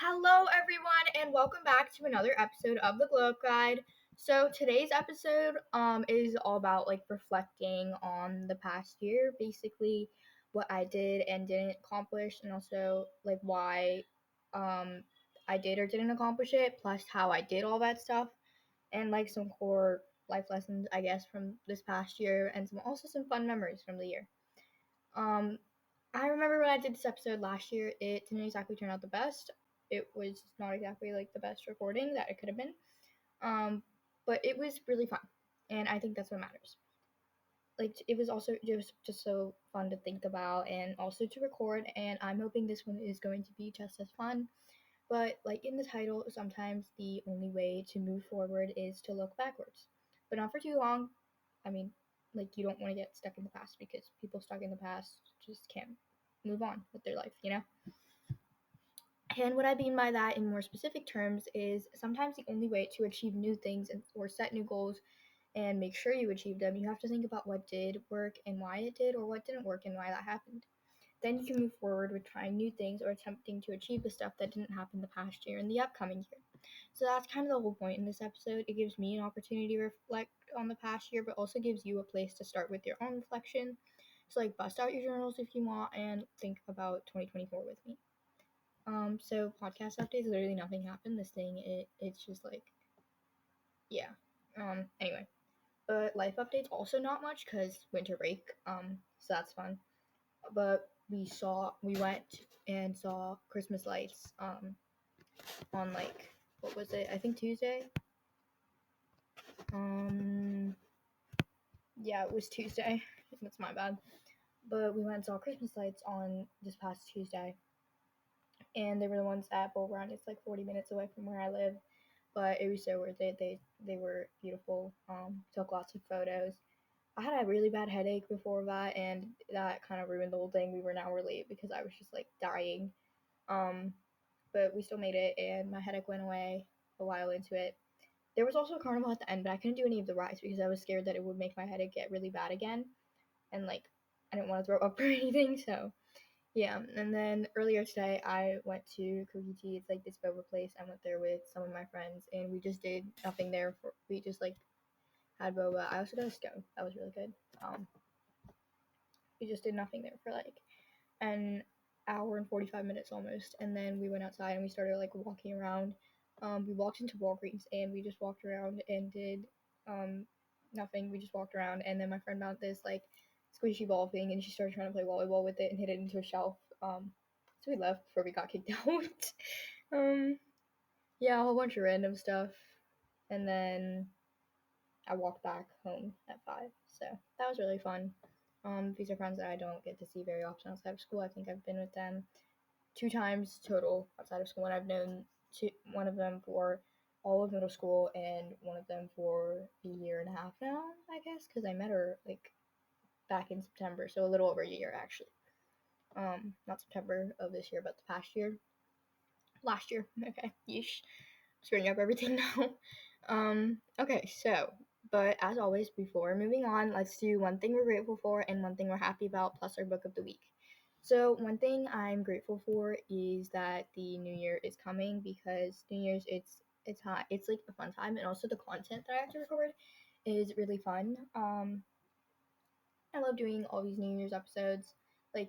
Hello, everyone, and welcome back to another episode of the Glow Up Guide. So today's episode is all about reflecting on the past year, basically what I did and didn't accomplish, and also why I did or didn't accomplish it, plus how I did all that stuff, and some core life lessons I guess from this past year, and some fun memories from the year. Um, I remember when I did this episode last year, it didn't exactly turn out the best. It was not exactly the best recording that it could have been. But it was really fun, and I think that's what matters. It was also just so fun to think about and also to record, and I'm hoping this one is going to be just as fun. But in the title, sometimes the only way to move forward is to look backwards, but not for too long. I mean, you don't want to get stuck in the past because people stuck in the past just can't move on with their life. And what I mean by that in more specific terms is sometimes the only way to achieve new things or set new goals and make sure you achieve them, you have to think about what did work and why it did, or what didn't work and why that happened. Then you can move forward with trying new things or attempting to achieve the stuff that didn't happen the past year and the upcoming year. So that's kind of the whole point in this episode. It gives me an opportunity to reflect on the past year, but also gives you a place to start with your own reflection. So bust out your journals if you want and think about 2024 with me. So podcast updates, literally nothing happened. This thing, it's just yeah. Anyway, but life updates also not much because winter break. So that's fun. But we went and saw Christmas lights. On what was it? I think Tuesday. Yeah, it was Tuesday. That's my bad. But we went and saw Christmas lights on this past Tuesday, and they were the ones at Bull Run. It's 40 minutes away from where I live, but it was so worth it. They were beautiful. Took lots of photos. I had a really bad headache before that, and that kind of ruined the whole thing. We were an hour late because I was just dying. But we still made it, and my headache went away a while into it. There was also a carnival at the end, but I couldn't do any of the rides because I was scared that it would make my headache get really bad again, and I didn't want to throw up or anything. So yeah, and then earlier today I went to Cookie Tea. It's this boba place. I went there with some of my friends, and we just did nothing there. We just had boba. I also got a scone. That was really good. We just did nothing there for an hour and 45 minutes almost, and then we went outside and we started walking around. We walked into Walgreens and we just walked around and did nothing. We just walked around, and then my friend found this squishy ball thing, and she started trying to play volleyball with it and hit it into a shelf. So we left before we got kicked out. um, yeah, a whole bunch of random stuff, and then I walked back home at 5. So that was really fun. These are friends that I don't get to see very often outside of school. I think I've been with them 2 times total outside of school, and I've known one of them for all of middle school and one of them for a year and a half now, I guess, because I met her back in September, so a little over a year actually. Not September of this year, but the past year. Last year. Okay, yeesh. Screwing up everything now. Okay, so, but as always, before moving on, let's do one thing we're grateful for and one thing we're happy about, plus our book of the week. So, one thing I'm grateful for is that the new year is coming, because New Year's, it's hot. It's a fun time, and also the content that I have to record is really fun. I love doing all these New Year's episodes.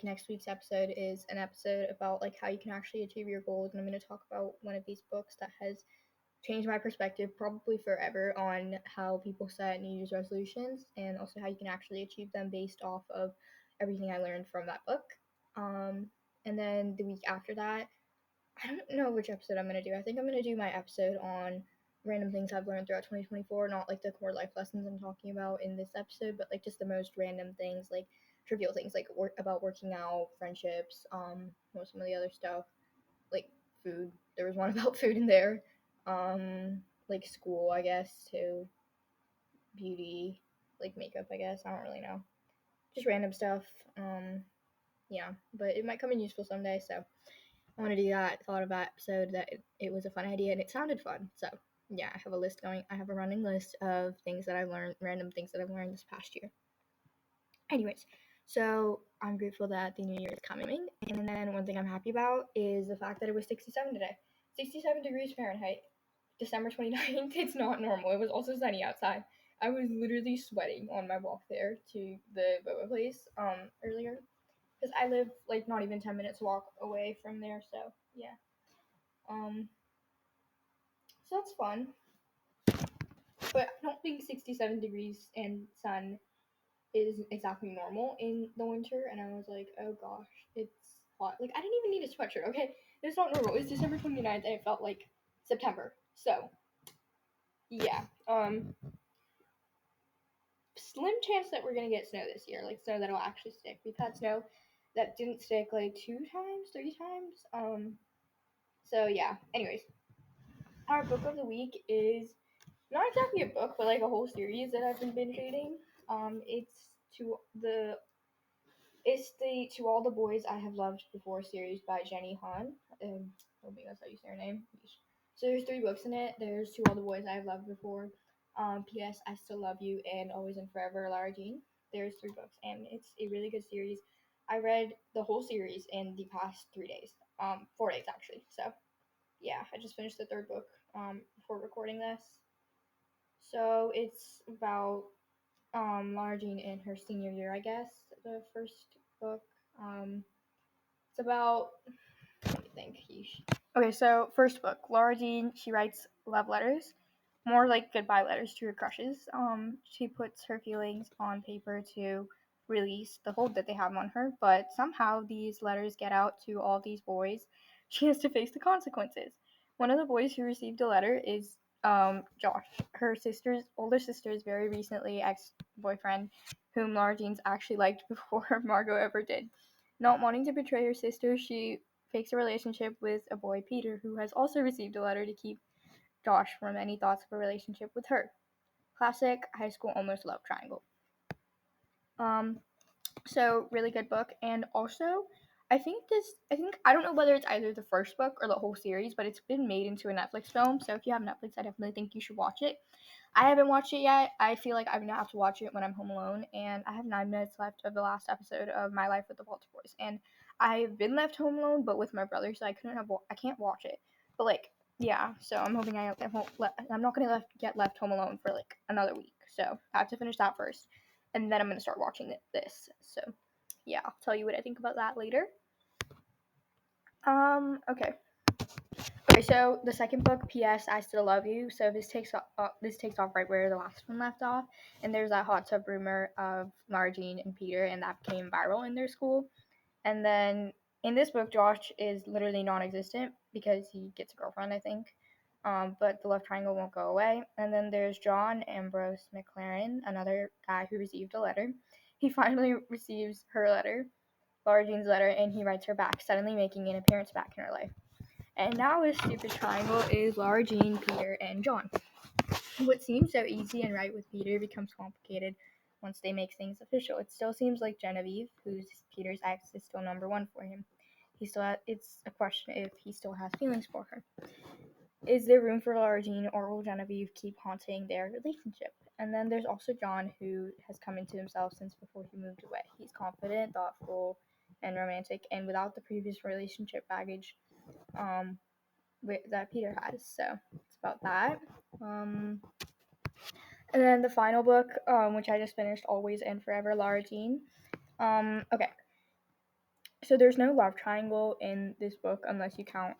Next week's episode is an episode about how you can actually achieve your goals, and I'm going to talk about one of these books that has changed my perspective probably forever on how people set New Year's resolutions, and also how you can actually achieve them based off of everything I learned from that book. And then the week after that, I don't know which episode I'm going to do. I think I'm going to do my episode on random things I've learned throughout 2024, not the core life lessons I'm talking about in this episode, but just the most random things, trivial things, about working out, friendships, some of the other stuff, food. There was one about food in there. School, I guess, too. Beauty, makeup, I guess. I don't really know. Just random stuff. Yeah, but it might come in useful someday, so I want to do that. Thought of that episode that it was a fun idea and it sounded fun. So yeah, I have a list going. I have a running list of things that I've learned, random things that I've learned this past year. Anyways, so I'm grateful that the new year is coming, and then one thing I'm happy about is the fact that it was 67 today. 67 degrees Fahrenheit, December 29th. It's not normal. It was also sunny outside. I was literally sweating on my walk there to the boba place earlier because I live like not even 10 minutes walk away from there. So yeah, um, so that's fun. But I don't think 67 degrees and sun is exactly normal in the winter. And I was like, oh gosh, it's hot. Like I didn't even need a sweatshirt. Okay, it's not normal. It's December 29th and it felt like September. So yeah, slim chance that we're gonna get snow this year, like snow that'll actually stick. We've had snow that didn't stick like 2 times, 3 times. So yeah. Anyways, our book of the week is not exactly a book, but like a whole series that I've been binge reading. It's to the it's the To All the Boys I Have Loved Before series by Jenny Han. I think that's how you say her name. So there's 3 books in it. There's To All the Boys I Have Loved Before, P.S. I Still Love You, and Always and Forever, Lara Jean. There's 3 books, and it's a really good series. I read the whole series in the past 3 days, 4 days actually. So yeah, I just finished the 3rd book before recording this. So it's about Lara Jean in her senior year, I guess. The first book. It's about. Let me think. Okay, so first book, Lara Jean. She writes love letters, more like goodbye letters to her crushes. She puts her feelings on paper to release the hold that they have on her, but somehow these letters get out to all these boys. She has to face the consequences. One of the boys who received a letter is Josh, her older sister's very recently ex-boyfriend, whom Lara Jean's actually liked before Margot ever did. Not wanting to betray her sister, she fakes a relationship with a boy, Peter, who has also received a letter to keep Josh from any thoughts of a relationship with her. Classic high school almost love triangle. Um, so really good book, and also I think I don't know whether it's either the first book or the whole series, but it's been made into a Netflix film. So if you have Netflix, I definitely think you should watch it. I haven't watched it yet. I feel like I'm gonna have to watch it when I'm home alone, and I have 9 minutes left of the last episode of My Life with the Walter Boys, and I've been left home alone, but with my brother, so I can't watch it. But like, yeah, so I'm hoping I'm not gonna get left home alone for like another week, so I have to finish that first, and then I'm gonna start watching this. So yeah, I'll tell you what I think about that later. Okay. Okay, so the second book, P.S. I Still Love You. So this takes off right where the last one left off, and there's that hot tub rumor of Lara Jean and Peter, and that became viral in their school. And then in this book, Josh is literally non-existent because he gets a girlfriend, I think. But the love triangle won't go away. And then there's John Ambrose McLaren, another guy who received a letter. He finally receives her letter, Lara Jean's letter, and he writes her back, suddenly making an appearance back in her life. And now this stupid triangle is Lara Jean, Peter, and John. What seems so easy and right with Peter becomes complicated once they make things official. It still seems like Genevieve, who's Peter's ex, is still number one for him. It's a question if he still has feelings for her. Is there room for Lara Jean, or will Genevieve keep haunting their relationship? And then there's also John, who has come into himself since before he moved away. He's confident, thoughtful, and romantic, and without the previous relationship baggage that Peter has. So it's about that. And then the final book, which I just finished, Always and Forever, Lara Jean. Okay. So there's no love triangle in this book unless you count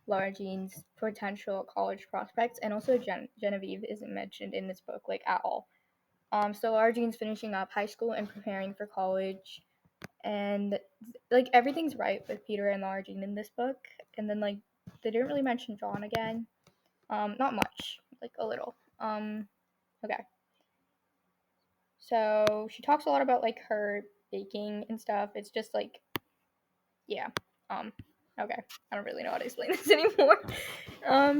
Lara Jean's potential college prospects, and also Genevieve isn't mentioned in this book, like, at all. So Lara Jean's finishing up high school and preparing for college, and like everything's right with Peter and Lara Jean in this book. And then like they didn't really mention John again. Not much, like a little. Okay. So she talks a lot about like her baking and stuff. It's just like, yeah. Okay. I don't really know how to explain this anymore.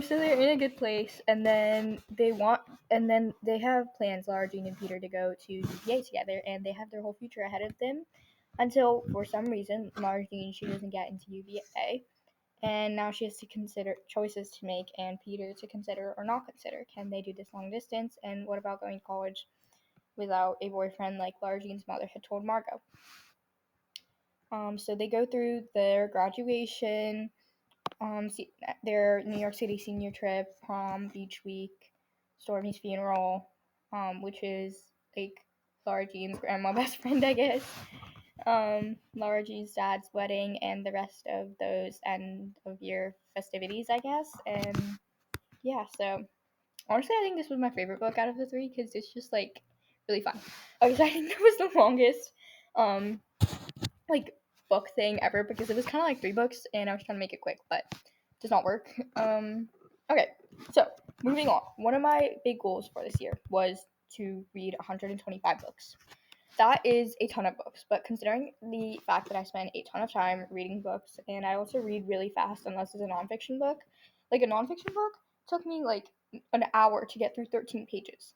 So they're in a good place, and then they have plans, Lara Jean and Peter, to go to UVA together, and they have their whole future ahead of them until for some reason Lara Jean, she doesn't get into UVA. And now she has to consider choices to make, and Peter to consider or not consider. Can they do this long distance? And what about going to college without a boyfriend like Lara Jean's mother had told Margot? So they go through their graduation, their New York City senior trip, prom, beach week, Stormy's funeral, which is like Laura Jean's grandma best friend, I guess. Laura G's dad's wedding, and the rest of those end of year festivities, I guess. And yeah, so honestly, I think this was my favorite book out of the three because it's just like really fun. Okay, so I think that was the longest um like book thing ever because it was kind of like 3 books, and I was trying to make it quick, but it does not work. Okay, so moving on. One of my big goals for this year was to read 125 books. That is a ton of books, but considering the fact that I spend a ton of time reading books, and I also read really fast unless it's a nonfiction book, like a nonfiction book took me like an hour to get through 13 pages.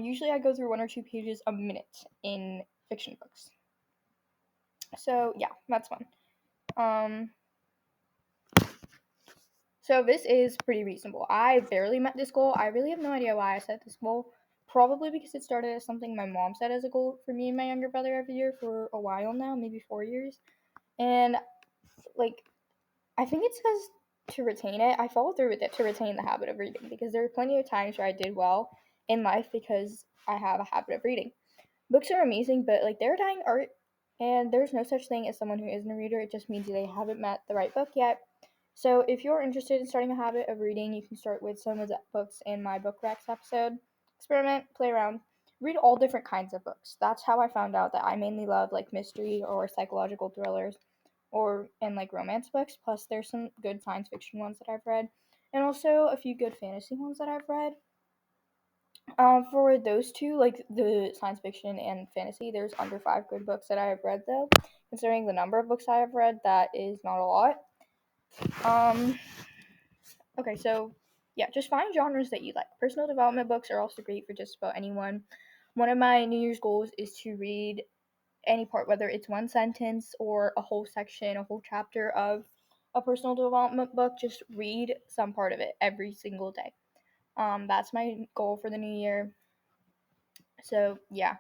Usually I go through 1 or 2 pages a minute in fiction books. So yeah, that's fun. So this is pretty reasonable. I barely met this goal. I really have no idea why I set this goal. Probably because it started as something my mom set as a goal for me and my younger brother every year for a while now, maybe 4 years. And like I think it's because to retain it, I followed through with it to retain the habit of reading because there were plenty of times where I did well in life because I have a habit of reading. Books are amazing, but like they're dying art, and there's no such thing as someone who isn't a reader. It just means they haven't met the right book yet. So if you're interested in starting a habit of reading, you can start with some of the books in my book Rex episode. Experiment, play around, read all different kinds of books. That's how I found out that I mainly love like mystery or psychological thrillers and like romance books. Plus there's some good science fiction ones that I've read, and also a few good fantasy ones that I've read. For those two, like the science fiction and fantasy, there's under 5 good books that I have read though. Considering the number of books I have read, that is not a lot. Okay, so yeah, just find genres that you like. Personal development books are also great for just about anyone. One of my New Year's goals is to read any part, whether it's one sentence or a whole section, a whole chapter of a personal development book. Just read some part of it every single day. That's my goal for the new year. So yeah,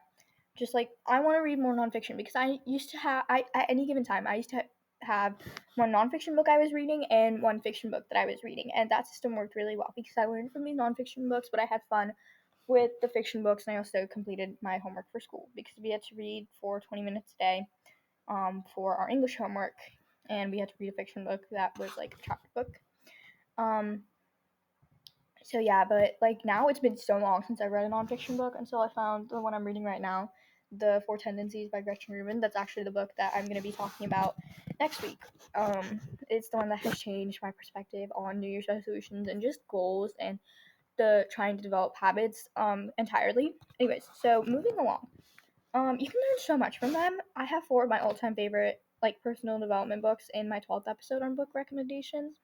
just like I want to read more nonfiction because I used to have at any given time I used to have one nonfiction book I was reading and one fiction book that I was reading, and that system worked really well because I learned from these nonfiction books, but I had fun with the fiction books, and I also completed my homework for school because we had to read for 20 minutes a day for our English homework, and we had to read a fiction book that was like a chapter book. So yeah, but like now it's been so long since I read a nonfiction book until I found the one I'm reading right now, The Four Tendencies by Gretchen Rubin. That's actually the book that I'm going to be talking about next week. It's the one that has changed my perspective on New Year's resolutions and just goals and the trying to develop habits entirely. Anyways, so moving along. You can learn so much from them. I have 4 of my all-time favorite like personal development books in my 12th episode on book recommendations.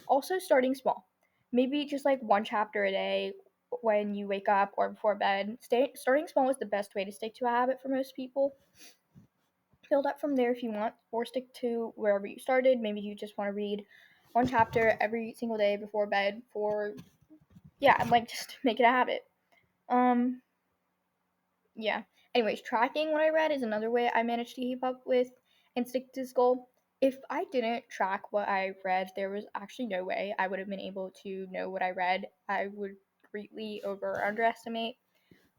Also, starting small. Maybe just like one chapter a day when you wake up or before bed. Starting small is the best way to stick to a habit for most people. Build up from there if you want, or stick to wherever you started. Maybe you just want to read one chapter every single day before bed and like just make it a habit. Yeah. Anyways, tracking what I read is another way I managed to keep up with and stick to this goal. If I didn't track what I read, there was actually no way I would have been able to know what I read. I would greatly over or underestimate,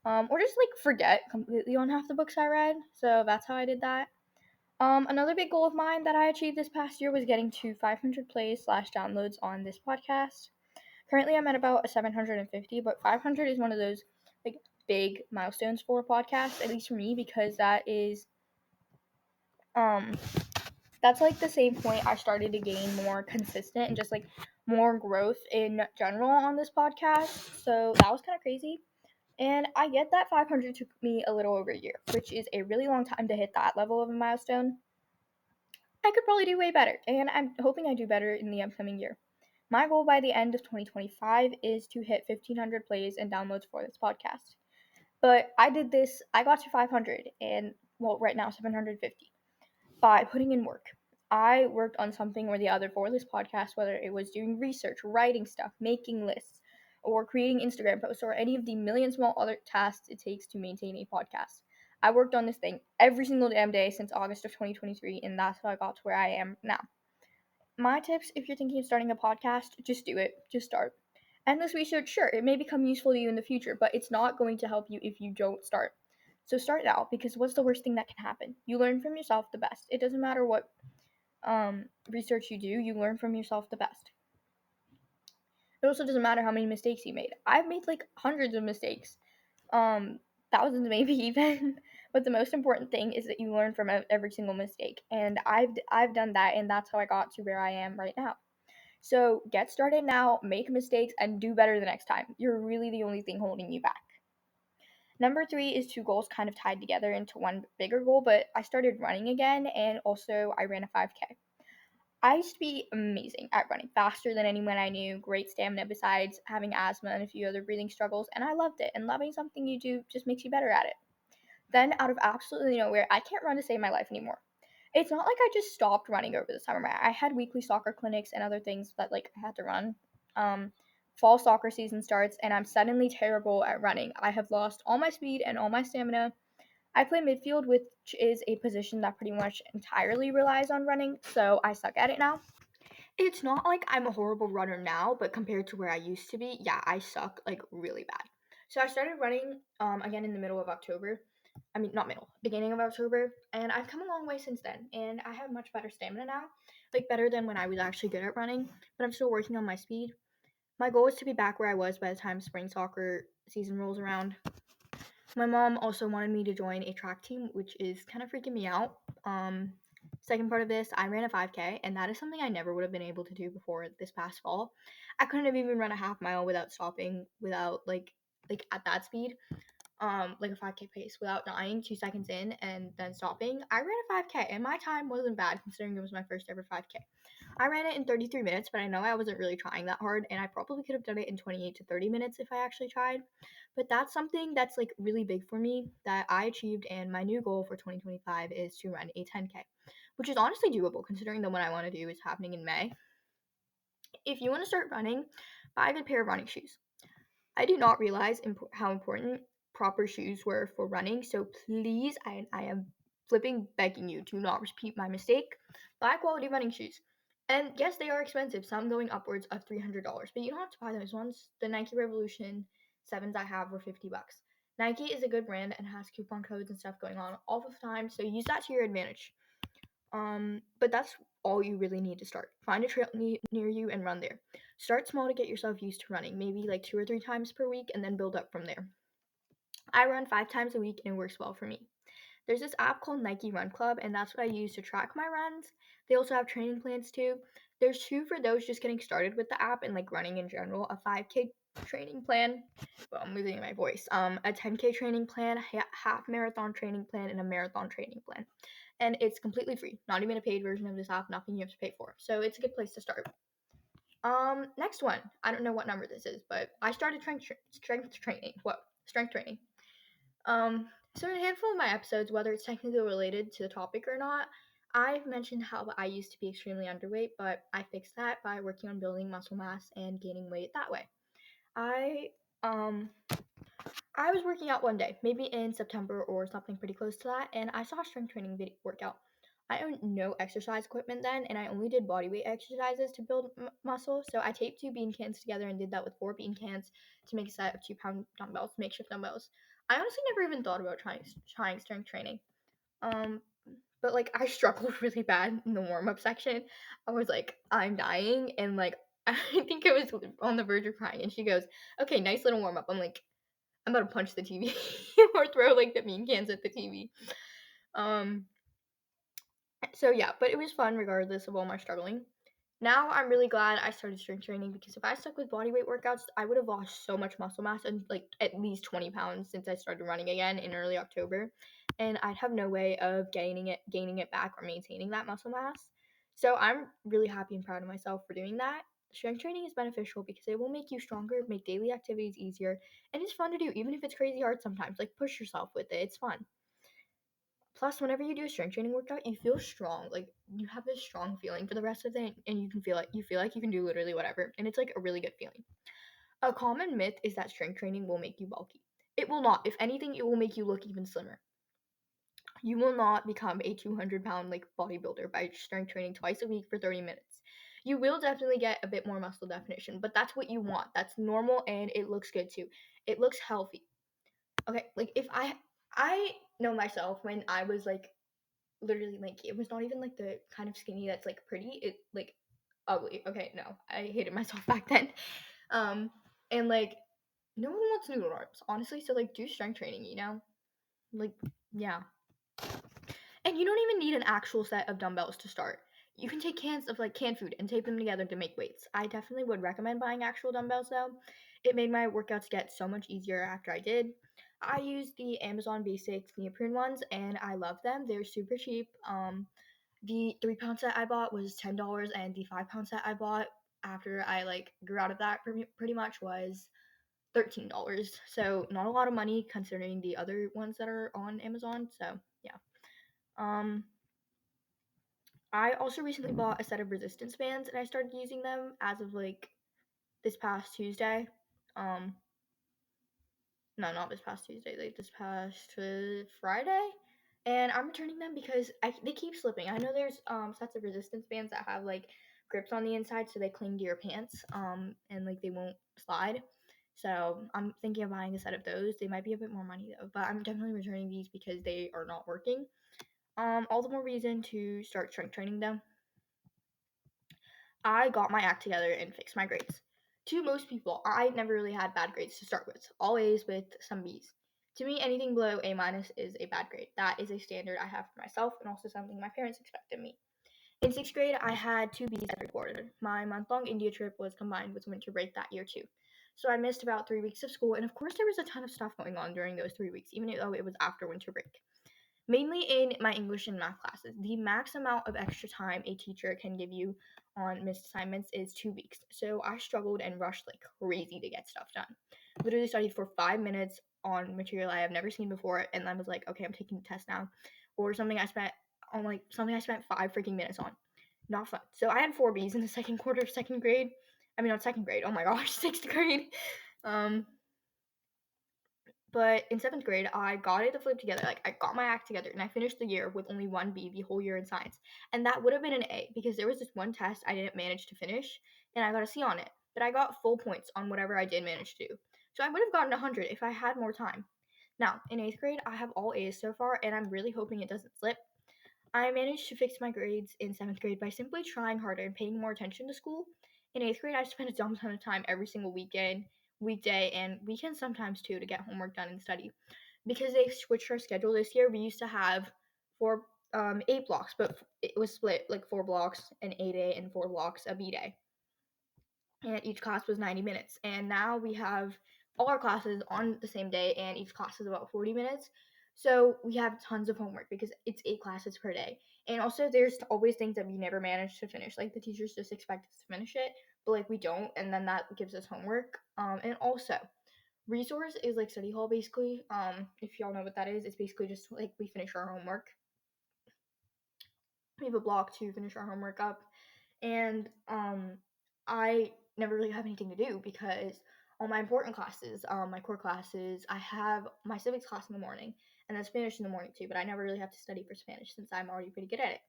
or just like forget completely on half the books I read. So that's how I did that. Another big goal of mine that I achieved this past year was getting to 500 plays / downloads on this podcast. Currently, I'm at about a 750, but 500 is one of those like big milestones for a podcast, at least for me, because um that's like the same point I started to gain more consistent and just like more growth in general on this podcast. So that was kind of crazy. And I get that 500 took me a little over a year, which is a really long time to hit that level of a milestone. I could probably do way better, and I'm hoping I do better in the upcoming year. My goal by the end of 2025 is to hit 1,500 plays and downloads for this podcast. But I got to 500, and well, right now 750, by putting in work. I worked on something or the other for this podcast, whether it was doing research, writing stuff, making lists, or creating Instagram posts, or any of the million small other tasks it takes to maintain a podcast. I worked on this thing every single damn day since August of 2023, and that's how I got to where I am now. my tips, if you're thinking of starting a podcast, just do it. Just start. Endless research, sure, it may become useful to you in the future, but it's not going to help you if you don't start. So start now, because what's the worst thing that can happen? You learn from yourself the best. It doesn't matter what research you do, you learn from yourself the best. It also doesn't matter how many mistakes you made. I've made like hundreds of mistakes, thousands maybe even. But the most important thing is that you learn from every single mistake, and I've done that, and that's how I got to where I am right now. So get started now, make mistakes, and do better the next time. You're really the only thing holding you back. Number 3 is 2 goals kind of tied together into one bigger goal, but I started running again, and also I ran a 5K. I used to be amazing at running, faster than anyone I knew, great stamina besides having asthma and a few other breathing struggles, and I loved it. And loving something you do just makes you better at it. Then, out of absolutely nowhere, I can't run to save my life anymore. It's not like I just stopped running over the summer. I had weekly soccer clinics and other things that like I had to run. Um, Fall soccer season starts, and I'm suddenly terrible at running. I have lost all my speed and all my stamina. I play midfield, which is a position that pretty much entirely relies on running, so I suck at it now. It's not like I'm a horrible runner now, but compared to where I used to be, yeah, I suck like really bad. So I started running again in the middle of October. I mean, not middle, beginning of October, and I've come a long way since then, and I have much better stamina now, like better than when I was actually good at running, but I'm still working on my speed. My goal is to be back where I was by the time spring soccer season rolls around. My mom also wanted me to join a track team, which is kind of freaking me out. Second part of this, I ran a 5K, and that is something I never would have been able to do before this past fall. I couldn't have even run a half mile without stopping, without like at that speed, like a 5K pace, without dying 2 seconds in and then stopping. I ran a 5K, and my time wasn't bad considering it was my first ever 5K. I ran it in 33 minutes, but I know I wasn't really trying that hard, and I probably could have done it in 28 to 30 minutes if I actually tried. But that's something that's like really big for me that I achieved, and my new goal for 2025 is to run a 10K, which is honestly doable considering the one I want to do is happening in May. If you want to start running, buy a good pair of running shoes. I did not realize how important proper shoes were for running, so please, I am flipping begging you to not repeat my mistake. Buy quality running shoes. And yes, they are expensive, some going upwards of $300, but you don't have to buy those ones. The Nike Revolution 7s I have were $50. Nike is a good brand and has coupon codes and stuff going on all the time, so use that to your advantage. But that's all you really need to start. Find a trail near you and run there. Start small to get yourself used to running, maybe like 2 or 3 times per week, and then build up from there. I run 5 times a week and it works well for me. There's this app called Nike Run Club, and that's what I use to track my runs. They also have training plans too. There's two for those just getting started with the app and like running in general: a 5K training plan. Well, I'm losing my voice. A 10K training plan, half marathon training plan, and a marathon training plan. And it's completely free. Not even a paid version of this app. Nothing you have to pay for. So it's a good place to start. Next one. I don't know what number this is, but I started strength training. What? Strength training. So in a handful of my episodes, whether it's technically related to the topic or not, I've mentioned how I used to be extremely underweight, but I fixed that by working on building muscle mass and gaining weight that way. I um I was working out one day, maybe in September or something pretty close to that, and I saw a strength training video workout. I owned no exercise equipment then, and I only did bodyweight exercises to build muscle. So I taped 2 bean cans together and did that with 4 bean cans to make a set of 2 pound dumbbells, makeshift dumbbells. I honestly never even thought about trying strength training. Um, but like I struggled really bad in the warm up section. I was like, I'm dying, and like I think I was on the verge of crying. And she goes, "Okay, nice little warm up." I'm like, I'm about to punch the TV or throw like the bean cans at the TV. Um, so yeah, but it was fun regardless of all my struggling. Now I'm really glad I started strength training because if I stuck with bodyweight workouts, I would have lost so much muscle mass and like at least 20 pounds since I started running again in early October, and I'd have no way of gaining it back or maintaining that muscle mass. So I'm really happy and proud of myself for doing that. Strength training is beneficial because it will make you stronger, make daily activities easier, and it's fun to do even if it's crazy hard sometimes. Like push yourself with it. It's fun. Plus, whenever you do a strength training workout, you feel strong. Like you have this strong feeling for the rest of the day, and you feel like you can do literally whatever, and it's like a really good feeling. A common myth is that strength training will make you bulky. It will not. If anything, it will make you look even slimmer. You will not become a 200-pound like bodybuilder by strength training twice a week for 30 minutes. You will definitely get a bit more muscle definition, but that's what you want. That's normal and it looks good too. It looks healthy. Okay, like if I know myself when I was like literally lanky. It was not even like the kind of skinny that's like pretty. It like ugly. Okay, no. I hated myself back then. Um and like no one wants noodle arms, honestly. So like do strength training, you know? Like yeah. And you don't even need an actual set of dumbbells to start. You can take cans of like canned food and tape them together to make weights. I definitely would recommend buying actual dumbbells though. It made my workouts get so much easier after I did. I used the Amazon Basics neoprene ones and I love them. They're super cheap. The 3 pound set I bought was $10, and the 5 pound set I bought after I like grew out of that pretty much was $13. So not a lot of money considering the other ones that are on Amazon. So yeah. Um, I also recently bought a set of resistance bands and I started using them as of like this past Tuesday. Um, no, not this past Tuesday, like this past Friday. And I'm returning them because they keep slipping. I know there's sets of resistance bands that have like grips on the inside so they cling to your pants and like they won't slide. So I'm thinking of buying a set of those. They might be a bit more money though, but I'm definitely returning these because they are not working. All the more reason to start strength training them. I got my act together and fixed my grades. To most people, I never really had bad grades to start with, always with some B's. To me, anything below A minus is a bad grade. That is a standard I have for myself and also something my parents expect of me. In sixth grade, I had two B's every quarter. My month-long India trip was combined with winter break that year too. So I missed about 3 weeks of school, and of course there was a ton of stuff going on during those 3 weeks, even though it was after winter break. Mainly in my English and math classes. The max amount of extra time a teacher can give you on missed assignments is 2 weeks. So I struggled and rushed like crazy to get stuff done. Literally studied for 5 minutes on material I have never seen before, and I was like, okay, I'm taking the test now. Or something I spent 5 freaking minutes on. Not fun. So I had 4 B's in the second quarter of second grade. I mean, not second grade. Oh my gosh, sixth grade. Um, but in seventh grade, I got it to flip together. Like, I got my act together and I finished the year with only 1 B the whole year in science. And that would have been an A because there was this one test I didn't manage to finish and I got a C on it. But I got full points on whatever I did manage to do. So I would have gotten 100 if I had more time. Now, in eighth grade, I have all A's so far and I'm really hoping it doesn't slip. I managed to fix my grades in seventh grade by simply trying harder and paying more attention to school. In eighth grade, I spent a dumb ton of time every single weekend, weekday, and weekends sometimes too to get homework done and study. Because they switched our schedule this year, we used to have 8 blocks, but it was split like 4 blocks, an A day, and 4 blocks, a B day. And each class was 90 minutes. And now we have all our classes on the same day, and each class is about 40 minutes. So we have tons of homework because it's 8 classes per day. And also, there's always things that we never manage to finish. Like the teachers just expect us to finish it, but like we don't, and then that gives us homework. And also, resource is like study hall basically. If y'all know what that is, it's basically just like we finish our homework. We have a block to finish our homework up, and I never really have anything to do because all my important classes, my core classes, I have my civics class in the morning and then Spanish in the morning too, but I never really have to study for Spanish since I'm already pretty good at it.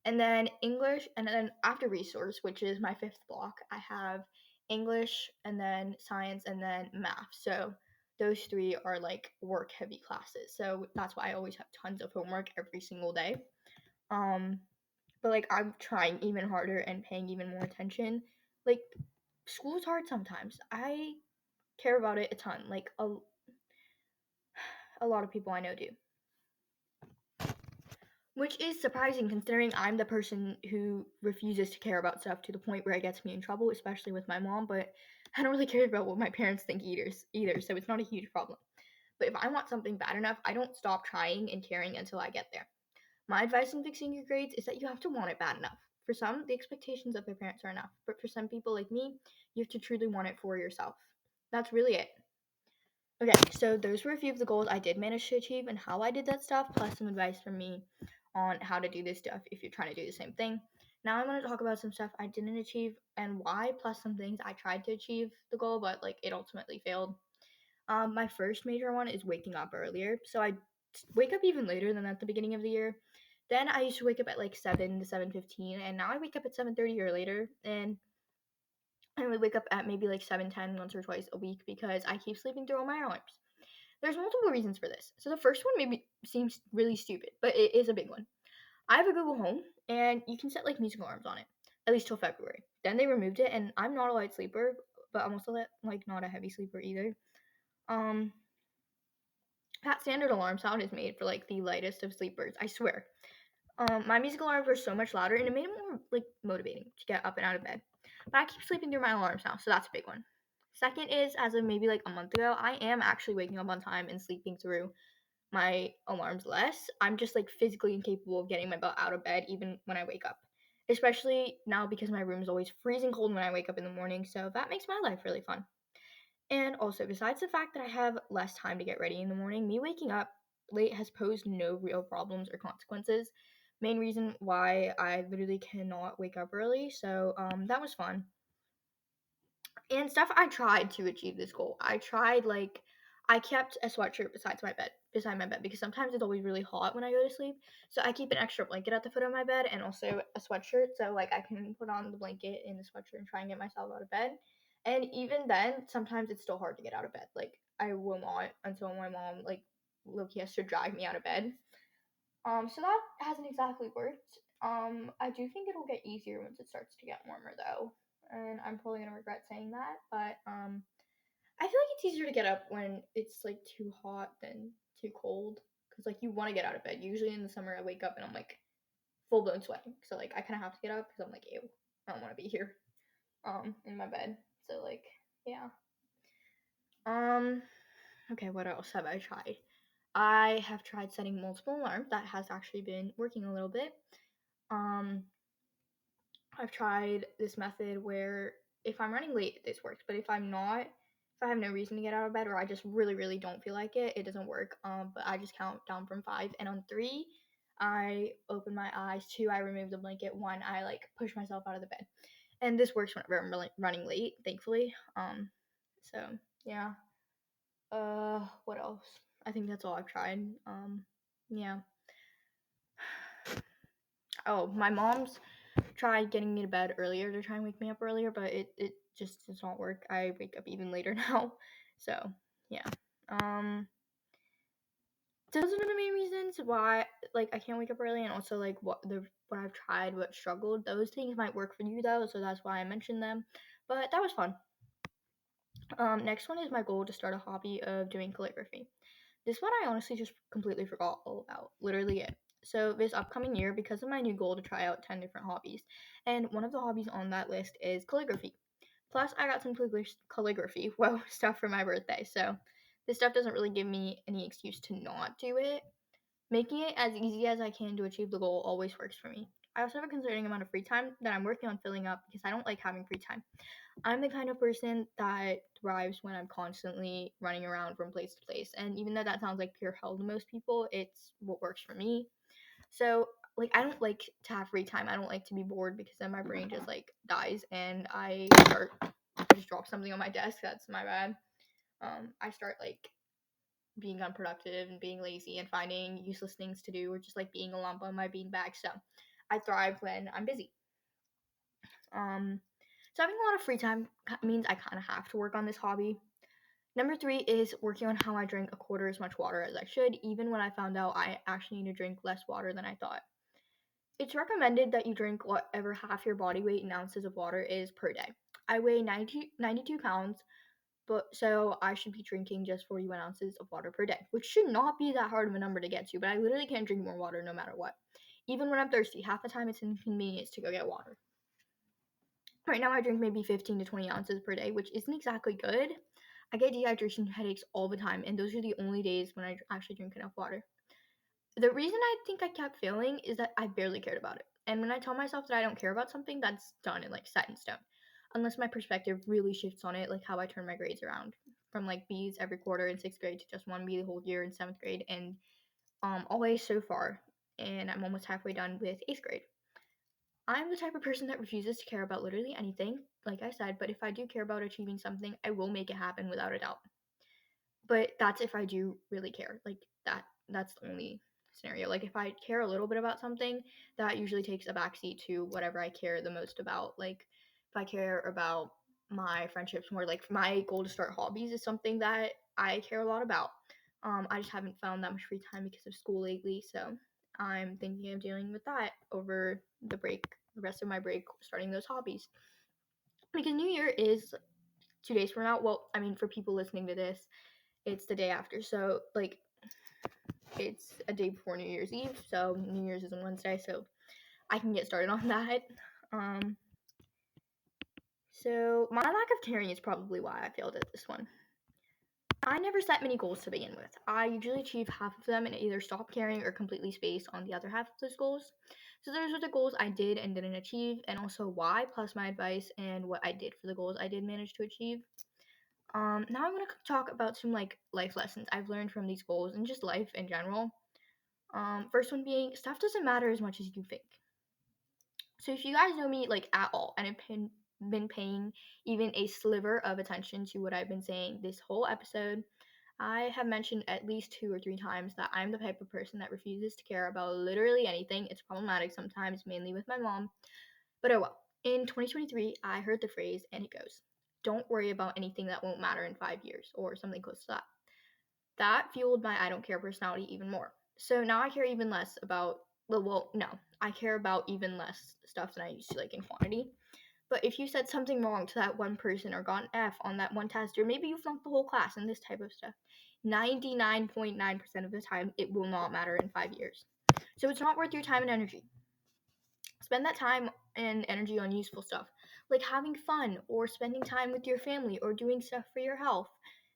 And then English, and then after resource, which is my fifth block, I have English and then science and then math. So those three are like work heavy classes. So that's why I always have tons of homework every single day. Um, but like I'm trying even harder and paying even more attention. Like school is hard sometimes. I care about it a ton. Like a lot of people I know do. Which is surprising considering I'm the person who refuses to care about stuff to the point where it gets me in trouble, especially with my mom, but I don't really care about what my parents think either, so it's not a huge problem. But if I want something bad enough, I don't stop trying and caring until I get there. My advice in fixing your grades is that you have to want it bad enough. For some, the expectations of their parents are enough, but for some people like me, you have to truly want it for yourself. That's really it. Okay, so those were a few of the goals I did manage to achieve and how I did that stuff, plus some advice from me on how to do this stuff if you're trying to do the same thing. Now I'm going to talk about some stuff I didn't achieve and why, plus some things I tried to achieve the goal, but like it ultimately failed. My first major one is waking up earlier. So I wake up even later than at the beginning of the year. Then I used to wake up at like 7 to 7:15, and now I wake up at 7:30 or later, and I only wake up at maybe like 7:10 once or twice a week because I keep sleeping through all my alarms. There's multiple reasons for this. So the first one maybe seems really stupid, but it is a big one. I have a Google Home, and you can set like music alarms on it, at least till February. Then they removed it, and I'm not a light sleeper, but I'm also like not a heavy sleeper either. Um, that standard alarm sound is made for like the lightest of sleepers, I swear. My music alarms were so much louder, and it made it more like motivating to get up and out of bed. But I keep sleeping through my alarms now, so that's a big one. Second is, as of maybe like a month ago, I am actually waking up on time and sleeping through my alarms less. I'm just like physically incapable of getting my butt out of bed even when I wake up. Especially now because my room is always freezing cold when I wake up in the morning, so that makes my life really fun. And also, besides the fact that I have less time to get ready in the morning, me waking up late has posed no real problems or consequences. Main reason why I literally cannot wake up early, so that was fun. And stuff I tried to achieve this goal. I kept a sweatshirt beside my bed because sometimes it's always really hot when I go to sleep. So I keep an extra blanket at the foot of my bed and also a sweatshirt so like I can put on the blanket in the sweatshirt and try and get myself out of bed. And even then, sometimes it's still hard to get out of bed. Like I will not until my mom like Loki has to drag me out of bed. So that hasn't exactly worked. I do think it'll get easier once it starts to get warmer though, and I'm probably gonna regret saying that, but I feel like it's easier to get up when it's like too hot than too cold, because like you want to get out of bed. Usually in the summer, I wake up and I'm like full blown sweating, so like I kind of have to get up because I'm like, ew, I don't want to be here, in my bed. So like, yeah. Um, okay, what else have I tried? I have tried setting multiple alarms. That has actually been working a little bit. Um, I've tried this method where if I'm running late, this works. But if I'm not, if I have no reason to get out of bed or I just really, really don't feel like it, it doesn't work. But I just count down from 5, and on 3, I open my eyes. 2, I remove the blanket. 1, I like push myself out of the bed. And this works whenever I'm running late, thankfully. So yeah. What else? I think that's all I've tried. Yeah. Oh, my mom's tried getting me to bed earlier to try and wake me up earlier, but it just does not work. I wake up even later now. So, yeah. Um those are the main reasons why like I can't wake up early, and also like what I've tried, what struggled. Those things might work for you though, so that's why I mentioned them. But that was fun. Next one is my goal to start a hobby of doing calligraphy. This one I honestly just completely forgot all about. Literally it. So this upcoming year, because of my new goal to try out 10 different hobbies, and one of the hobbies on that list is calligraphy. Plus, I got some calligraphy, well, stuff for my birthday, so this stuff doesn't really give me any excuse to not do it. Making it as easy as I can to achieve the goal always works for me. I also have a concerning amount of free time that I'm working on filling up because I don't like having free time. I'm the kind of person that thrives when I'm constantly running around from place to place. And even though that sounds like pure hell to most people, it's what works for me. So, like, I don't like to have free time. I don't like to be bored because then my brain just like dies and I just drop something on my desk. That's my bad. I start like being unproductive and being lazy and finding useless things to do or just like being a lump on my beanbag. So, I thrive when I'm busy. Um, so having a lot of free time means I kind of have to work on this hobby. Number 3 is working on how I drink a quarter as much water as I should, even when I found out I actually need to drink less water than I thought. It's recommended that you drink whatever half your body weight in ounces of water is per day. I weigh 92 pounds, but so I should be drinking just 41 ounces of water per day, which should not be that hard of a number to get to, but I literally can't drink more water no matter what. Even when I'm thirsty, half the time it's an inconvenience to go get water. Right now, I drink maybe 15 to 20 ounces per day, which isn't exactly good. I get dehydration headaches all the time, and those are the only days when I actually drink enough water. The reason I think I kept failing is that I barely cared about it. And when I tell myself that I don't care about something, that's done and like set in stone. Unless my perspective really shifts on it, like how I turn my grades around from like B's every quarter in 6th grade to just 1B the whole year in 7th grade, and always so far. And I'm almost halfway done with 8th grade. I'm the type of person that refuses to care about literally anything, like I said, but if I do care about achieving something, I will make it happen without a doubt. But that's if I do really care. Like that's the only scenario. Like if I care a little bit about something, that usually takes a backseat to whatever I care the most about. Like if I care about my friendships more, like my goal to start hobbies is something that I care a lot about. I just haven't found that much free time because of school lately, so I'm thinking of dealing with that over the break, the rest of my break, starting those hobbies. Because New Year is 2 days from now. Well, I mean, for people listening to this, it's the day after. So, like, it's a day before New Year's Eve. So, New Year's is on Wednesday. So, I can get started on that. Um, so, my lack of caring is probably why I failed at this one. I never set many goals to begin with. I usually achieve half of them and either stop caring or completely space on the other half of those goals. So those are the goals I did and didn't achieve, and also why, plus my advice and what I did for the goals I did manage to achieve. Now I'm gonna talk about some like life lessons I've learned from these goals and just life in general. First one being stuff doesn't matter as much as you think. So if you guys know me like at all and have been paying even a sliver of attention to what I've been saying this whole episode, I have mentioned at least 2 or 3 times that I'm the type of person that refuses to care about literally anything. It's problematic sometimes, mainly with my mom. But oh well. In 2023, I heard the phrase, and it goes, "Don't worry about anything that won't matter in 5 years," or something close to that. That fueled my I don't care personality even more. So now I care even less about, no, I care about even less stuff than I used to, like in quantity. But if you said something wrong to that one person or got an F on that one test, or maybe you flunked the whole class and this type of stuff, 99.9% of the time, it will not matter in 5 years. So it's not worth your time and energy. Spend that time and energy on useful stuff, like having fun or spending time with your family or doing stuff for your health.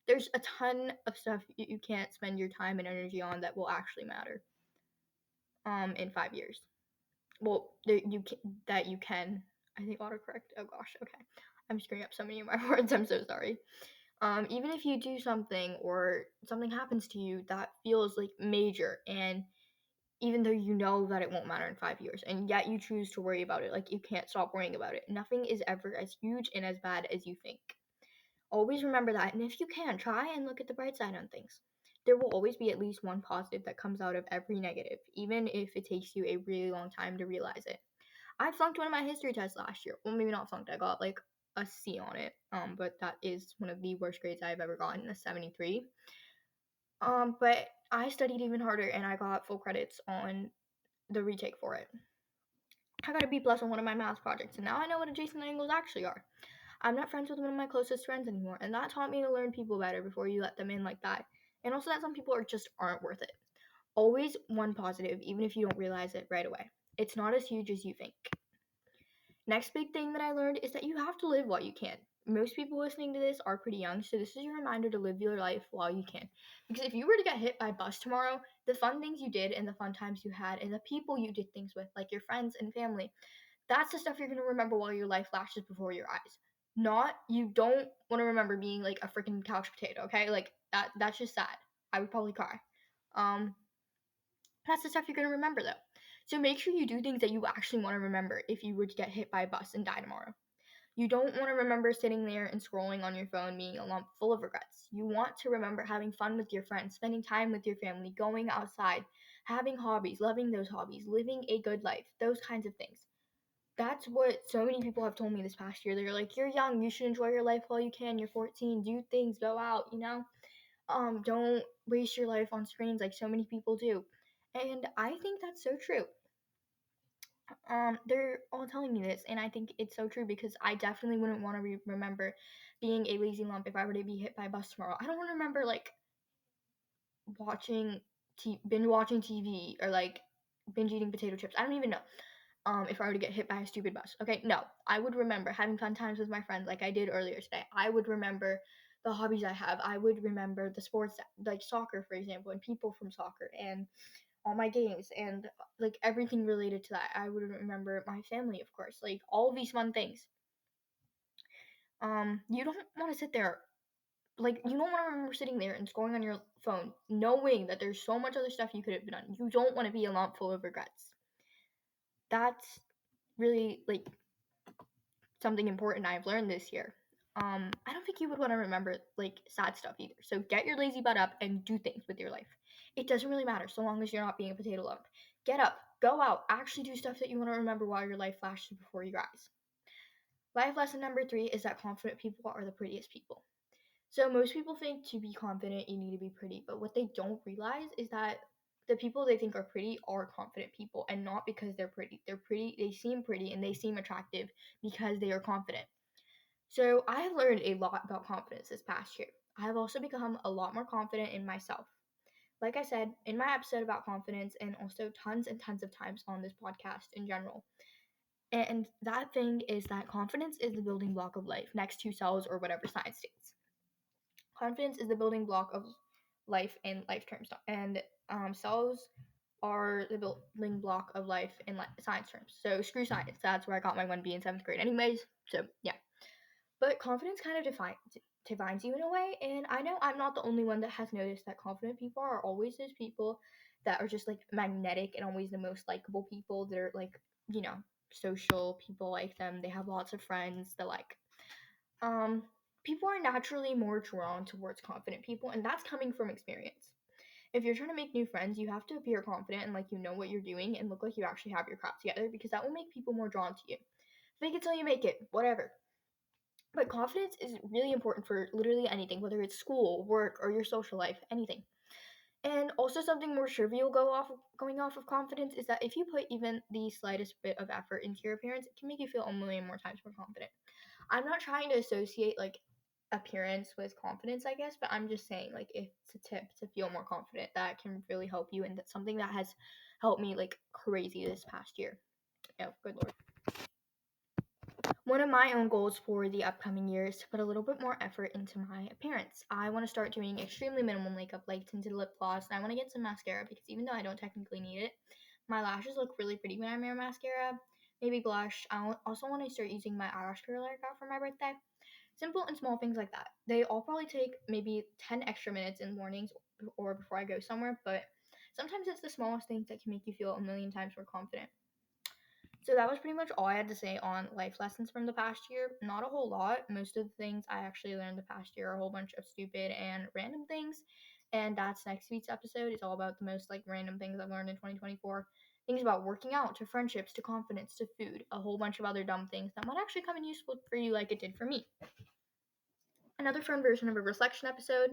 There's a ton of stuff you can't spend your time and energy on that will actually matter in 5 years. Well, that you can. I think autocorrect. Oh gosh, okay. I'm screwing up so many of my words. I'm so sorry. Even if you do something or something happens to you that feels like major, and even though you know that it won't matter in 5 years, and yet you choose to worry about it, like you can't stop worrying about it. Nothing is ever as huge and as bad as you think. Always remember that, and if you can, try and look at the bright side on things. There will always be at least one positive that comes out of every negative, even if it takes you a really long time to realize it. I flunked one of my history tests last year. Well, maybe not flunked. I got like a C on it. But that is one of the worst grades I've ever gotten, a 73. But I studied even harder and I got full credits on the retake for it. I got a B plus on one of my math projects, and now I know what adjacent angles actually are. I'm not friends with one of my closest friends anymore, and that taught me to learn people better before you let them in like that. And also that some people just aren't worth it. Always one positive, even if you don't realize it right away. It's not as huge as you think. Next big thing that I learned is that you have to live while you can. Most people listening to this are pretty young, so this is your reminder to live your life while you can. Because if you were to get hit by a bus tomorrow, the fun things you did and the fun times you had and the people you did things with, like your friends and family, that's the stuff you're going to remember while your life flashes before your eyes. Not, you don't want to remember being like a freaking couch potato, okay? Like that's just sad. I would probably cry. Um that's the stuff you're going to remember though. So make sure you do things that you actually want to remember if you were to get hit by a bus and die tomorrow. You don't want to remember sitting there and scrolling on your phone being a lump full of regrets. You want to remember having fun with your friends, spending time with your family, going outside, having hobbies, loving those hobbies, living a good life, those kinds of things. That's what so many people have told me this past year. They're like, you're young, you should enjoy your life while you can. You're 14, do things, go out, don't waste your life on screens like so many people do. And I think that's so true. They're all telling me this, and I think it's so true because I definitely wouldn't want to remember being a lazy lump if I were to be hit by a bus tomorrow. I don't want to remember like binge watching TV or like binge eating potato chips. I don't even know. If I were to get hit by a stupid bus. Okay, no, I would remember having fun times with my friends like I did earlier today. I would remember the hobbies I have. I would remember the sports, like soccer, for example, and people from soccer, and all my games, and like everything related to that. I would remember my family, of course, like all of these fun things. You don't want to sit there, like you don't want to remember sitting there and scrolling on your phone, knowing that there's so much other stuff you could have done. You don't want to be a lump full of regrets. That's really like something important I've learned this year. I don't think you would want to remember like sad stuff either. So get your lazy butt up and do things with your life. It doesn't really matter so long as you're not being a potato lump. Get up, go out, actually do stuff that you want to remember while your life flashes before your eyes. Life lesson number 3 is that confident people are the prettiest people. So most people think to be confident you need to be pretty, but what they don't realize is that the people they think are pretty are confident people, and not because they're pretty. They're pretty, they seem pretty and they seem attractive because they are confident. So I have learned a lot about confidence this past year. I have also become a lot more confident in myself. Like I said in my episode about confidence, and also tons and tons of times on this podcast in general. And that thing is that confidence is the building block of life, next to cells or whatever science states. Confidence is the building block of life in life terms, and cells are the building block of life in science terms. So screw science. That's where I got my 1B in 7th grade, anyways. So yeah, but confidence kind of defines you in a way, and I know I'm not the only one that has noticed that confident people are always those people that are just like magnetic and always the most likable people. They're like, social people like them. They have lots of friends. That like um people are naturally more drawn towards confident people, and that's coming from experience. If you're trying to make new friends, you have to appear confident and like you know what you're doing and look like you actually have your crap together, because that will make people more drawn to you. Fake it till you make it, whatever. But confidence is really important for literally anything, whether it's school, work, or your social life, anything. And also something more trivial going off of confidence is that if you put even the slightest bit of effort into your appearance, it can make you feel a million more times more confident. I'm not trying to associate like appearance with confidence, I guess, but I'm just saying like if it's a tip to feel more confident, that can really help you, and that's something that has helped me like crazy this past year. Oh, good lord. One of my own goals for the upcoming year is to put a little bit more effort into my appearance. I want to start doing extremely minimal makeup, like tinted lip gloss, and I want to get some mascara because even though I don't technically need it, my lashes look really pretty when I wear mascara. Maybe blush. I also want to start using my eyelash curler I got for my birthday. Simple and small things like that. They all probably take maybe 10 extra minutes in the mornings or before I go somewhere, but sometimes it's the smallest things that can make you feel a million times more confident. So that was pretty much all I had to say on life lessons from the past year. Not a whole lot. Most of the things I actually learned the past year are a whole bunch of stupid and random things. And that's next week's episode. It's all about the most like random things I've learned in 2024. Things about working out, to friendships, to confidence, to food, a whole bunch of other dumb things that might actually come in useful for you like it did for me. Another fun version of a reflection episode.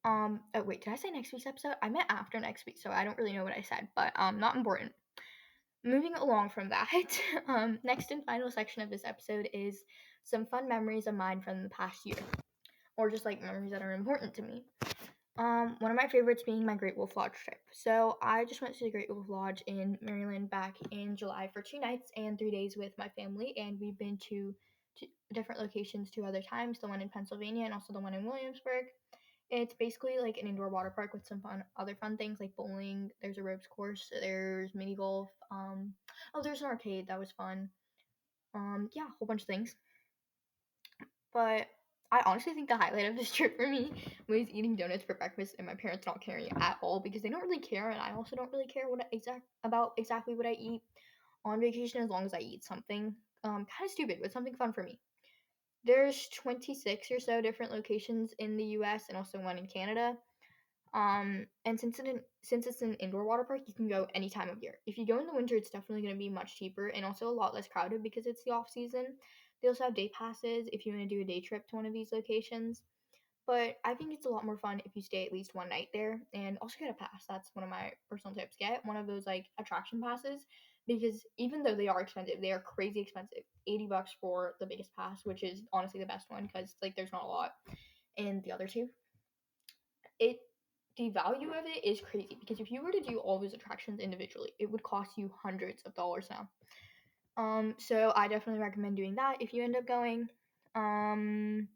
Oh wait, did I say next week's episode? I meant after next week, so I don't really know what I said, but not important. Moving along from that, next and final section of this episode is some fun memories of mine from the past year, or just like memories that are important to me. One of my favorites being my Great Wolf Lodge trip. So I just went to the Great Wolf Lodge in Maryland back in July for 2 nights and 3 days with my family, and we've been to different locations 2 other times, the one in Pennsylvania and also the one in Williamsburg. It's basically like an indoor water park with some other fun things like bowling. There's a ropes course. There's mini golf. There's an arcade that was fun. Yeah, a whole bunch of things. But I honestly think the highlight of this trip for me was eating donuts for breakfast and my parents not caring at all, because they don't really care, and I also don't really care about exactly what I eat on vacation as long as I eat something. Kind of stupid, but something fun for me. There's 26 or so different locations in the U.S. and also one in Canada. And since it's an indoor water park, you can go any time of year. If you go in the winter, it's definitely going to be much cheaper and also a lot less crowded because it's the off season. They also have day passes if you want to do a day trip to one of these locations. But I think it's a lot more fun if you stay at least one night there, and also get a pass. That's one of my personal tips. Get one of those like attraction passes, because even though they are expensive, they are crazy expensive. $80 for the biggest pass, which is honestly the best one because like there's not a lot in the other two. It The value of it is crazy, because if you were to do all those attractions individually, it would cost you hundreds of dollars now. So I definitely recommend doing that if you end up going. Um,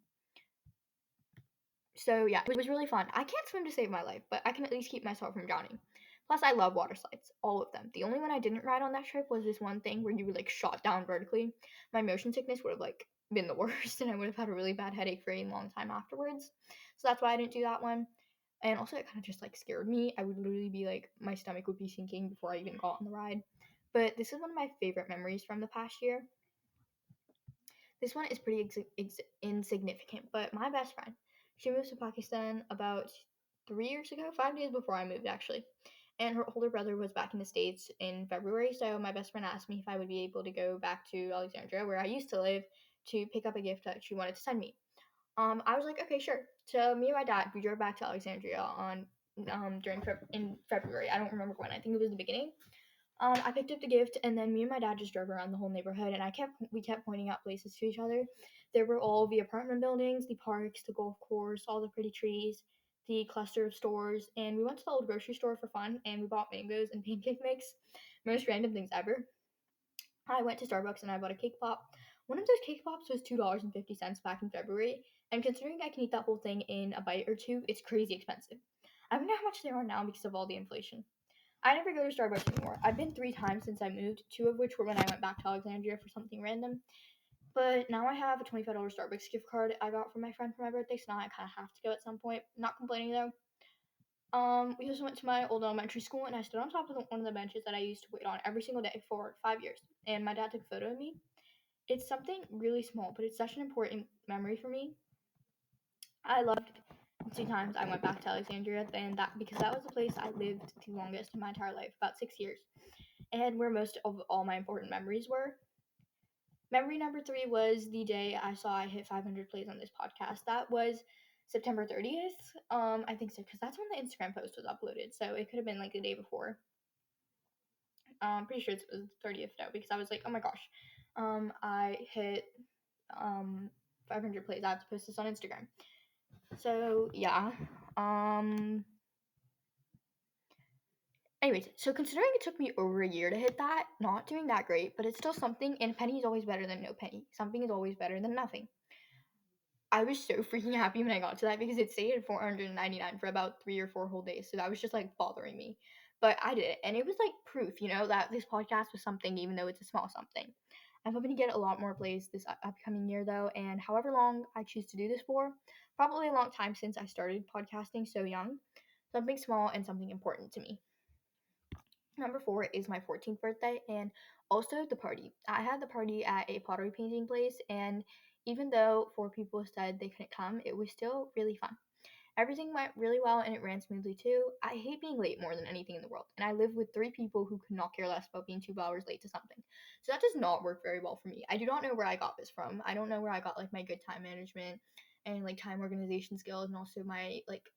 so yeah, it was really fun. I can't swim to save my life, but I can at least keep myself from drowning. Plus, I love water slides, all of them. The only one I didn't ride on that trip was this one thing where you were like shot down vertically. My motion sickness would have like been the worst, and I would have had a really bad headache for a long time afterwards. So that's why I didn't do that one. And also, it kind of just like scared me. I would literally be like, my stomach would be sinking before I even got on the ride. But this is one of my favorite memories from the past year. This one is pretty insignificant, but my best friend, she moved to Pakistan about 3 years ago, 5 days before I moved actually. And her older brother was back in the States in February, so my best friend asked me if I would be able to go back to Alexandria, where I used to live, to pick up a gift that she wanted to send me. I was like, okay, sure. So me and my dad, we drove back to Alexandria on in February. I don't remember when. I think it was the beginning. I picked up the gift, and then me and my dad just drove around the whole neighborhood, and we kept pointing out places to each other. There were all the apartment buildings, the parks, the golf course, all the pretty trees, the cluster of stores, and we went to the old grocery store for fun, and we bought mangoes and pancake mix, most random things ever. I went to Starbucks and I bought a cake pop. One of those cake pops was $2.50 back in February, and considering I can eat that whole thing in a bite or two, it's crazy expensive. I don't know how much they are now because of all the inflation. I never go to Starbucks anymore. I've been 3 times since I moved, 2 of which were when I went back to Alexandria for something random. But now I have a $25 Starbucks gift card I got from my friend for my birthday, so now I kind of have to go at some point. Not complaining though. We also went to my old elementary school, and I stood on top of one of the benches that I used to wait on every single day for 5 years. And my dad took a photo of me. It's something really small, but it's such an important memory for me. I loved the 2 times I went back to Alexandria, and that because that was the place I lived the longest in my entire life, about 6 years, and where most of all my important memories were. Memory number 3 was the day I saw I hit 500 plays on this podcast. That was September 30th. I think so, because that's when the Instagram post was uploaded. So it could have been like the day before. I'm pretty sure it was the 30th though, because I was like, oh my gosh, I hit 500 plays. I have to post this on Instagram. So yeah. Anyways, so considering it took me over a year to hit that, not doing that great, but it's still something, and a penny is always better than no penny. Something is always better than nothing. I was so freaking happy when I got to that because it stayed at 499 for about 3 or 4 whole days. So that was just like bothering me. But I did it. And it was like proof, that this podcast was something, even though it's a small something. I'm hoping to get a lot more plays this upcoming year, though. And however long I choose to do this for, probably a long time since I started podcasting so young. Something small and something important to me. Number 4 is my 14th birthday and also the party. I had the party at a pottery painting place, and even though 4 people said they couldn't come, it was still really fun. Everything went really well and it ran smoothly too. I hate being late more than anything in the world, and I live with 3 people who could not care less about being 2 hours late to something. So that does not work very well for me. I do not know where I got this from. I don't know where I got like my good time management and like time organization skills, and also my like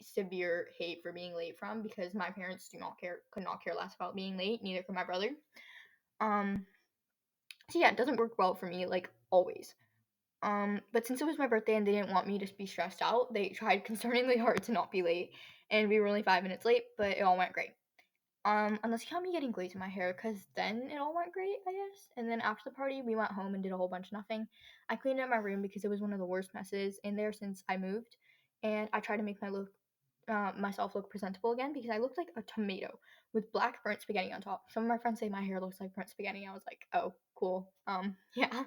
severe hate for being late from, because my parents could not care less about being late, neither could my brother. Um so yeah, it doesn't work well for me like always. But since it was my birthday and they didn't want me to be stressed out, they tried concerningly hard to not be late, and we were only 5 minutes late, but it all went great. Unless you count me getting glaze in my hair, because then it all went great, I guess. And then after the party, we went home and did a whole bunch of nothing. I cleaned up my room because it was one of the worst messes in there since I moved, and I tried to make myself look presentable again because I looked like a tomato with black burnt spaghetti on top. Some of my friends say my hair looks like burnt spaghetti. I was like, oh, cool. Yeah,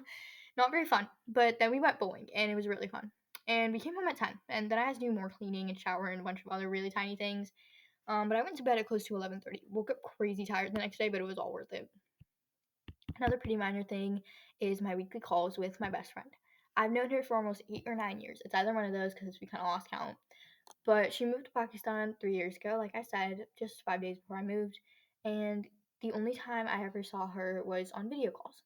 not very fun. But then we went bowling and it was really fun. And we came home at 10, and then I had to do more cleaning and shower and a bunch of other really tiny things. But I went to bed at close to 11:30. Woke up crazy tired the next day, but it was all worth it. Another pretty minor thing is my weekly calls with my best friend. I've known her for almost 8 or 9 years. It's either one of those because we kind of lost count. But she moved to Pakistan 3 years ago, like I said, just 5 days before I moved. And the only time I ever saw her was on video calls,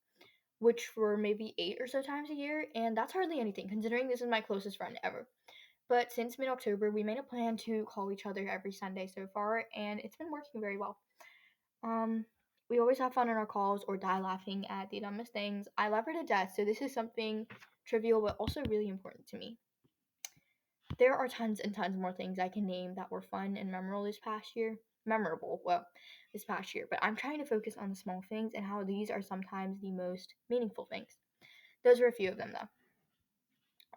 which were maybe 8 or so times a year. And that's hardly anything, considering this is my closest friend ever. But since mid October, we made a plan to call each other every Sunday so far, and it's been working very well. Um, we always have fun in our calls or die laughing at the dumbest things. I love her to death, so this is something trivial but also really important to me. There are tons and tons more things I can name that were fun and memorable this past year. This past year, but I'm trying to focus on the small things and how these are sometimes the most meaningful things. Those are a few of them, though.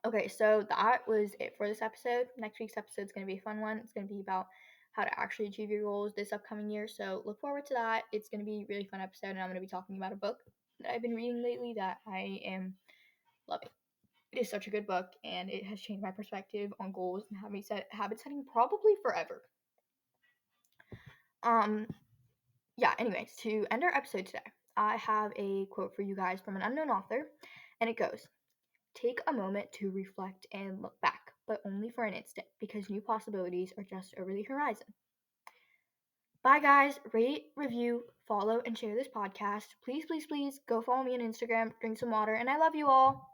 Okay, so that was it for this episode. Next week's episode is going to be a fun one. It's going to be about how to actually achieve your goals this upcoming year. So look forward to that. It's going to be a really fun episode, and I'm going to be talking about a book that I've been reading lately that I am loving. It is such a good book, and it has changed my perspective on goals and habit setting probably forever. Yeah, anyways, to end our episode today, I have a quote for you guys from an unknown author, and it goes, "Take a moment to reflect and look back, but only for an instant, because new possibilities are just over the horizon. Bye, guys. Rate, review, follow, and share this podcast. Please, please, please go follow me on Instagram, drink some water, and I love you all.